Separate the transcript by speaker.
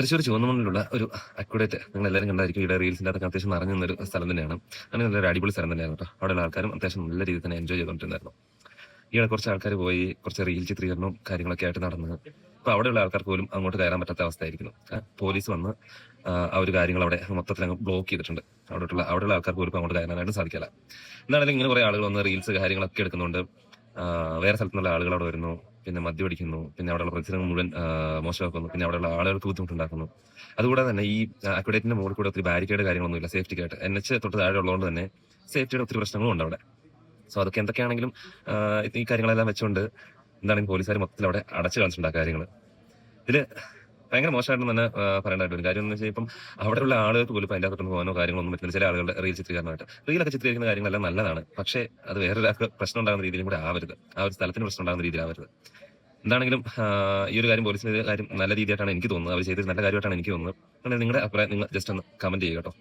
Speaker 1: തൃശ്ശൂർ ചുവന്നമണ്ണിലുള്ള ഒരു അക്വഡേറ്റ് നിങ്ങൾ എല്ലാവരും കണ്ടായിരിക്കും. ഇവിടെ റീൽസിന്റെ അകത്തൊക്കെ അത്യാവശ്യം നിറഞ്ഞു നിന്നൊരു സ്ഥലം തന്നെയാണ്. അങ്ങനെ നല്ലൊരു അടിപൊളി സ്ഥലം തന്നെയാണ് കേട്ടോ. അവിടെയുള്ള ആൾക്കാരും അത്യാവശ്യം നല്ല രീതിയിൽ തന്നെ എൻജോയ് ചെയ്തുകൊണ്ടിരുന്നായിരുന്നു. ഈയിടെ കുറച്ച് ആൾക്കാർ പോയി കുറച്ച് റീൽ ചിത്രീകരണവും കാര്യങ്ങളൊക്കെ ആയിട്ട് നടന്ന് ഇപ്പൊ അവിടെയുള്ള ആൾക്കാർക്ക് പോലും അങ്ങോട്ട് കയറാൻ പറ്റാത്ത അവസ്ഥയായിരിക്കുന്നു. പോലീസ് വന്ന് ആ ഒരു കാര്യങ്ങൾ അവിടെ മൊത്തത്തിൽ അങ്ങ് ബ്ലോക്ക് ചെയ്തിട്ടുണ്ട്. അവിടെയുള്ള ആൾക്കാർക്ക് പോലും അങ്ങോട്ട് കയറാനായിട്ട് സാധിക്കില്ല. എന്താണെങ്കിലും ഇങ്ങനെ കുറെ ആളുകൾ വന്ന് റീൽസ് കാര്യങ്ങളൊക്കെ എടുക്കുന്നുണ്ട്. വേറെ സ്ഥലത്തു നിന്നുള്ള ആളുകൾ അവിടെ വരുന്നു, പിന്നെ മദ്യപിടിക്കുന്നു, പിന്നെ അവിടെയുള്ള പരിസരം മുഴുവൻ മോശമാക്കുന്നു, പിന്നെ അവിടെയുള്ള ആളുകൾക്ക് ബുദ്ധിമുട്ടുണ്ടാക്കുന്നു. അതുകൂടാതെ തന്നെ ഈ അക്വഡേറ്റിന്റെ മുകളിൽ കൂടെ ഒത്തിരി ബാരിക്കേഡ് കാര്യങ്ങളൊന്നുമില്ല സേഫ്റ്റിക്കായിട്ട്. NH തൊട്ട് താഴെ ഉള്ളതുകൊണ്ട് തന്നെ സേഫ്റ്റിയുടെ ഒത്തിരി പ്രശ്നങ്ങളും ഉണ്ട് അവിടെ. സോ അതൊക്കെ എന്തൊക്കെയാണെങ്കിലും ഈ കാര്യങ്ങളെല്ലാം വെച്ചുകൊണ്ട് എന്താണെങ്കിൽ പോലീസുകാർ മൊത്തത്തിൽ അവിടെ അടച്ചു കാണിച്ചിട്ടുണ്ട് ആ കാര്യങ്ങൾ. ഇതില് ഭയങ്കര മോശമായിട്ടെന്ന് തന്നെ പറയേണ്ടതായിട്ട് വരും. കാര്യം എന്ന് വെച്ചാൽ ഇപ്പം അവിടെയുള്ള ആളുകൾക്ക് പോലും അതിൻ്റെ അകത്തോട്ട് പോകാനോ കാര്യങ്ങളൊന്നും പറ്റില്ല. ചില ആളുകളുടെ റീൽ ചിത്രീകരണമായിട്ട് റീലൊക്കെ ചിത്രീകരിക്കുന്ന കാര്യങ്ങളെല്ലാം നല്ലതാണ്. പക്ഷേ അത് വേറൊരാൾക്ക് പ്രശ്നം ഉണ്ടാകുന്ന രീതിയിലും കൂടെ ആവരുത്. ആ ഒരു സ്ഥലത്തിന് പ്രശ്നം ഉണ്ടാകുന്ന രീതിയിലാവരുത്. എന്താണെങ്കിലും ഈ ഒരു കാര്യം പോലീസിന്റെ കാര്യം നല്ല രീതിയായിട്ടാണ് എനിക്ക് തോന്നുന്നത്. അവർ ചെയ്തത് നല്ല കാര്യമായിട്ടാണ് എനിക്ക് തോന്നുന്നത്. നിങ്ങളുടെ അഭിപ്രായം നിങ്ങൾ ജസ്റ്റ് ഒന്ന് കമന്റ് ചെയ്യുക കേട്ടോ.